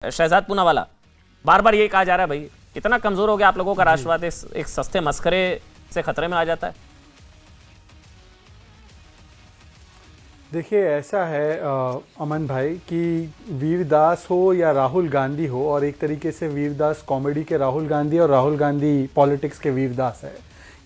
शहजाद पूनावाला, बार बार ये कहा जा रहा है भाई इतना कमजोर हो गया आप लोगों का राष्ट्रवाद, एक सस्ते मस्खरे से खतरे में आ जाता है। देखिए ऐसा है अमन भाई कि वीरदास हो या राहुल गांधी हो, और एक तरीके से वीरदास कॉमेडी के राहुल गांधी और राहुल गांधी पॉलिटिक्स के वीरदास है।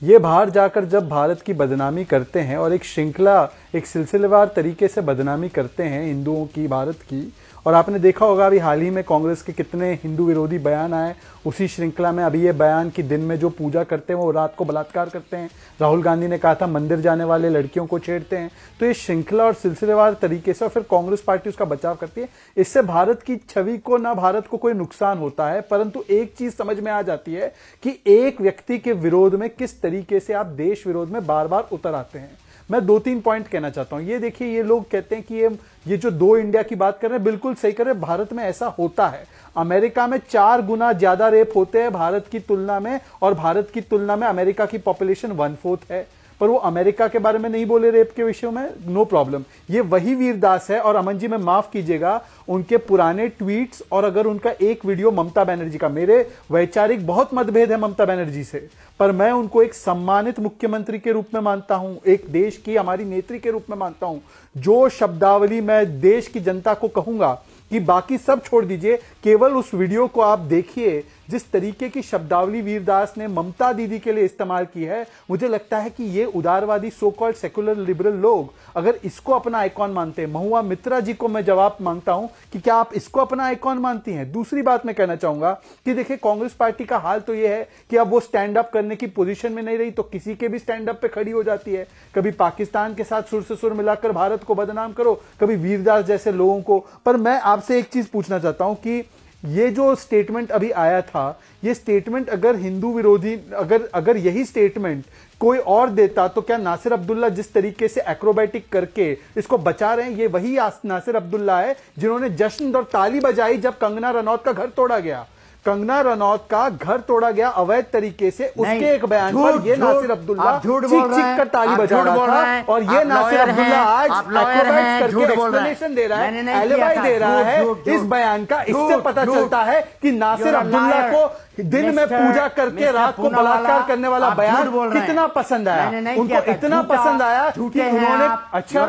ये बाहर जाकर जब भारत की बदनामी करते हैं और एक श्रृंखला एक सिलसिलेवार तरीके से बदनामी करते हैं हिंदुओं की, भारत की, और आपने देखा होगा अभी हाल ही में कांग्रेस के कितने हिंदू विरोधी बयान आए उसी श्रृंखला में। अभी ये बयान कि दिन में जो पूजा करते हैं वो रात को बलात्कार करते हैं। राहुल गांधी ने कहा था मंदिर जाने वाले लड़कियों को छेड़ते हैं। तो ये श्रृंखला और सिलसिलेवार तरीके से, और फिर कांग्रेस पार्टी उसका बचाव करती है। इससे भारत की छवि को, ना भारत को कोई नुकसान होता है, परंतु एक चीज समझ में आ जाती है कि एक व्यक्ति के विरोध में किस तरीके से आप देश विरोध में बार बार उतर आते हैं। मैं दो तीन पॉइंट कहना चाहता हूं। ये देखिए, ये लोग कहते हैं कि ये जो दो इंडिया की बात कर रहे हैं, बिल्कुल सही कर रहे हैं। भारत में ऐसा होता है। अमेरिका में 4 गुना ज्यादा रेप होते हैं भारत की तुलना में, और भारत की तुलना में अमेरिका की पॉपुलेशन 1/4 है। पर वो अमेरिका के बारे में नहीं बोले रेप के विषय में, नो प्रॉब्लम। ये वही वीरदास है। और अमन जी में माफ कीजिएगा, उनके पुराने ट्वीट्स और अगर उनका एक वीडियो ममता बनर्जी का, मेरे वैचारिक बहुत मतभेद है ममता बनर्जी से, पर मैं उनको एक सम्मानित मुख्यमंत्री के रूप में मानता हूं, एक देश की हमारी नेत्री के रूप में मानता हूं। जो शब्दावली मैं देश की जनता को कहूंगा कि बाकी सब छोड़ दीजिए, केवल उस वीडियो को आप देखिए, जिस तरीके की शब्दावली वीरदास ने ममता दीदी के लिए इस्तेमाल की है, मुझे लगता है कि ये उदारवादी सो कॉल्ड सेकुलर लिबरल लोग अगर इसको अपना आइकॉन मानते हैं, महुआ मित्रा जी को मैं जवाब मांगता हूं कि क्या आप इसको अपना आइकॉन मानती हैं। दूसरी बात मैं कहना चाहूंगा कि देखिए, कांग्रेस पार्टी का हाल तो यह है कि अब वो स्टैंड अप करने की पोजीशन में नहीं रही, तो किसी के भी स्टैंड अप पे खड़ी हो जाती है। कभी पाकिस्तान के साथ सुर से सुर मिलाकर भारत को बदनाम करो, कभी वीरदास जैसे लोगों को। पर मैं आपसे एक चीज पूछना चाहता हूं कि ये जो स्टेटमेंट अभी आया था, ये स्टेटमेंट अगर हिंदू विरोधी, अगर यही स्टेटमेंट कोई और देता, तो क्या नासिर अब्दुल्ला जिस तरीके से एक्रोबैटिक करके इसको बचा रहे हैं, ये वही नासिर अब्दुल्ला है जिन्होंने जश्न और ताली बजाई जब कंगना रनौत का घर तोड़ा गया। कंगना रनौत का घर तोड़ा गया अवैध तरीके से, उसके एक बयान पर ये नासिर अब्दुल्ला चीख कर ताली बजा रहा था, और ये नासिर अब्दुल्ला आज एक्रोबैट्स करके एक्सप्लेनेशन दे रहा है, एलिबाई दे रहा है इस बयान का। इससे पता चलता है कि नासिर अब्दुल्ला को दिन में पूजा करके रात को बलात्कार करने वाला बयान कितना पसंद आया, उनको इतना पसंद आया कि उन्होंने, अच्छा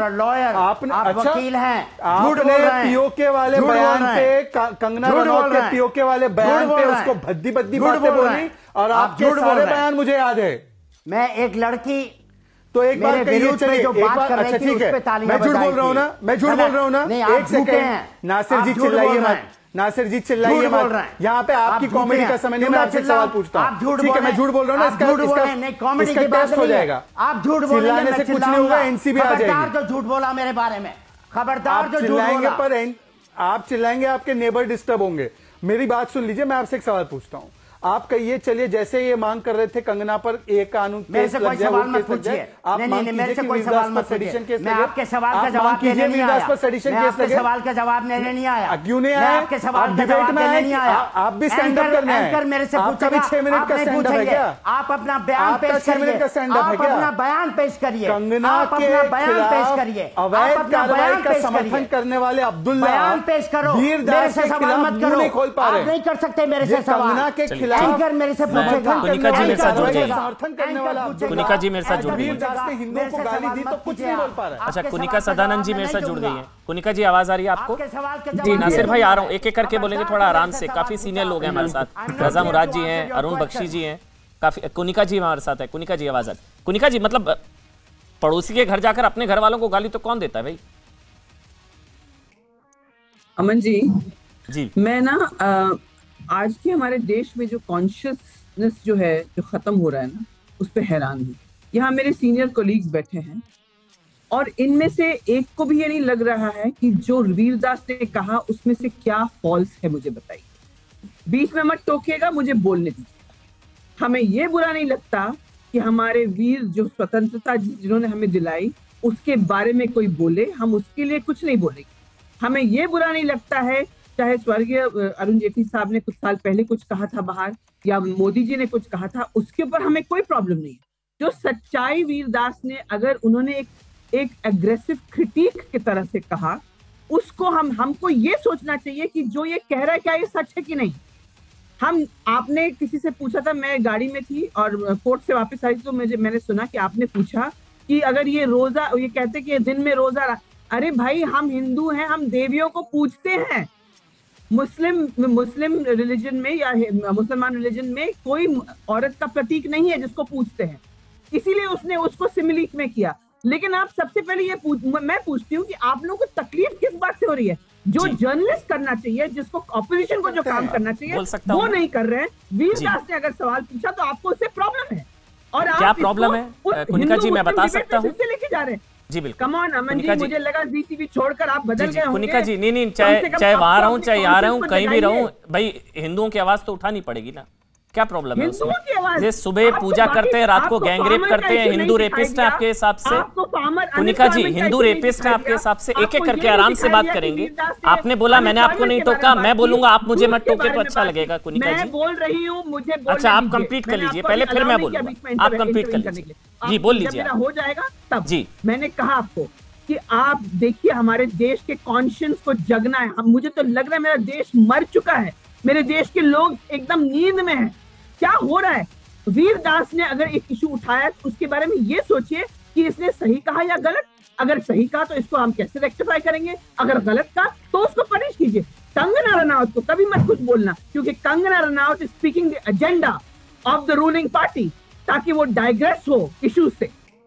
आपने वकील हैं, आपने पीओके वाले बयान पे, कंगना रनौत के पीओके वाले बयान पे उसको भद्दी भद्दी बातें बोली, और आपके सारे बयान मुझे याद है। मैं एक लड़की तो एक बार कहिए, चलिए एक बार, अच्छा ठीक है, मैं झूठ बोल रहा हूं ना, मैं झूठ बोल रहा हूं ना, एक सेकंड। नासिर जी चिल्लाइए मत, नासिर जी चिल्लाइए मत, यहाँ पे आपकी कॉमेडी का समय नहीं, मैं आपसे सवाल पूछता हूँ। ठीक है, मैं झूठ बोल रहा हूँ ना, इसका टेस्ट हो जाएगा। आप झूठ चिल्लाने से कुछ नहीं होगा, एनसीबी आ जाएगी। जो झूठ बोला मेरे बारे में, खबरदार जो चिल्लाएंगे, पर आप चिल्लाएंगे आपके नेबर डिस्टर्ब होंगे। मेरी बात सुन लीजिए, मैं आपसे एक सवाल पूछता हूँ। आप कहिए, चलिए जैसे ये मांग कर रहे थे कंगना पर एक कानून मेरे से कोई सवाल मत पूछिए, आप मांग कीजिए कि वीरदास पर सेडिशन केस, मैं आपके सवाल का जवाब देने नहीं आया, आपके सवाल का जवाब देने नहीं आया। क्यों नहीं आया? आपके सवाल का जवाब देने नहीं आया। आप भी स्टैंड अप करना है, एंकर मेरे से पूछेगा, 6 मिनट का स्टैंड अप है क्या? आप अपना बयान पेश करिए, आप अपना बयान पेश करिए, कंगना के खिलाफ अवैध कार्रवाई का समर्थन करने वाले अब्दुल्ला, बयान पेश करो, वीरदास के खिलाफ मुंह नहीं खोल पा रहे, नहीं कर सकते मेरे से सवाल। कंगना के खिलाफ मेरे से कुनिका जी मेरे साथ जुड़ गई, समर्थन करने वाला कुनिका जी मेरे साथ जुड़ गई। हिंदुओं को गाली दी तो कुछ नहीं बोल पा रहा है। अच्छा, कुनिका सदानंद जी मेरे साथ जुड़ गई है। कुनिका जी आवाज आ रही है आपको? जी नासिर भाई आ रहा हूँ, एक एक करके बोलेंगे, थोड़ा आराम से, काफी सीनियर लोग हैं हमारे साथ। रजा मुराद जी हैं, अरुण बख्शी जी हैं, काफी। कुनिका जी हमारे साथ है, कुनिका जी आवाज आ। कुनिका जी, मतलब पड़ोसी के घर जाकर अपने घर वालों को गाली तो कौन देता है भाई? अमन जी, जी मैं ना आज के हमारे देश में जो कॉन्शियसनेस जो है, जो खत्म हो रहा है ना, उस पर हैरान हूँ। यहाँ मेरे सीनियर कोलीग्स बैठे हैं और इनमें से एक को भी ये नहीं लग रहा है कि जो वीरदास ने कहा उसमें से क्या फॉल्स है, मुझे बताइए। बीच में मत टोकिएगा, मुझे बोलने दीजिए। हमें ये बुरा नहीं लगता कि हमारे वीर जो स्वतंत्रता जिन्होंने हमें दिलाई उसके बारे में कोई बोले, हम उसके लिए कुछ नहीं बोलेंगे। हमें ये बुरा नहीं लगता है, चाहे स्वर्गीय अरुण जेटली साहब ने कुछ साल पहले कुछ कहा था बाहर, या मोदी जी ने कुछ कहा था, उसके ऊपर हमें कोई प्रॉब्लम नहीं है। जो सच्चाई वीरदास ने, अगर उन्होंने एक एग्रेसिव क्रिटिक की तरह से कहा, उसको हमको ये सोचना चाहिए कि जो ये कह रहा है क्या ये सच है कि नहीं। आपने किसी से पूछा था, मैं गाड़ी में थी और कोर्ट से वापस आई तो मैंने सुना कि आपने पूछा कि अगर ये रोजा, ये कहते कि दिन में रोजा, अरे भाई हम हिंदू हैं, हम देवियों को पूजते हैं। मुस्लिम रिलीजन में या मुसलमान रिलीजन में कोई औरत का प्रतीक नहीं है जिसको पूजते हैं, इसीलिए उसने उसको सिमिलिक में किया। लेकिन आप सबसे पहले मैं पूछती हूँ कि आप लोगों को तकलीफ किस बात से हो रही है? जो जर्नलिस्ट करना चाहिए, जिसको ऑपोजिशन को जो काम करना चाहिए वो नहीं कर रहे हैं। वीरदास ने अगर सवाल पूछा तो आपको उससे प्रॉब्लम है, और क्या प्रॉब्लम है कुनिका जी? मैं बता सकता हूँ, लेके जा रहे हैं। जी बिल्कुल। कम ऑन अमन जी, मुझे लगा जी टीवी छोड़कर आप बदल गए होंगे। कुनिका जी, नहीं, चाहे वहां रहूं चाहे यहाँ रहूं, कहीं भी रहूं, भाई हिंदुओं की आवाज तो उठानी पड़ेगी ना। क्या प्रॉब्लम है उसमें? जे सुबह पूजा करते हैं, रात को गैंगरेप करते हैं, हिंदू रेपिस्ट है आपके हिसाब से? कुनिका जी, हिंदू रेपिस्ट है आपके हिसाब से? एक एक करके आराम से बात करेंगे। आपने बोला मैंने आपको नहीं टोका, मैं बोलूंगा आप मुझे मत टोके तो अच्छा लगेगा। कुनिका जी बोल रही हूँ, मुझे अच्छा आप कंप्लीट कर लीजिए पहले, फिर मैं बोलूंगा। आप कंप्लीट कर लीजिए जी, बोल लीजिए। हो जाएगा तब जी। मैंने कहा आपको कि आप देखिए हमारे देश के कॉन्शियंस को जगना है। मुझे तो लग रहा है मेरा देश मर चुका है, मेरे देश के लोग एकदम नींद में हैं। क्या हो रहा है? वीरदास ने अगर एक इशू उठाया तो उसके बारे में ये सोचिए कि इसने सही कहा या गलत। अगर सही कहा तो इसको हम कैसे रेक्टिफाई करेंगे, अगर गलत कहा तो उसको पनिश कीजिए। कंगना रनौत को कभी मत कुछ बोलना, क्योंकि Kangana Ranaut is speaking the agenda of the ruling party, ताकि वो डाइग्रेस हो इशू से।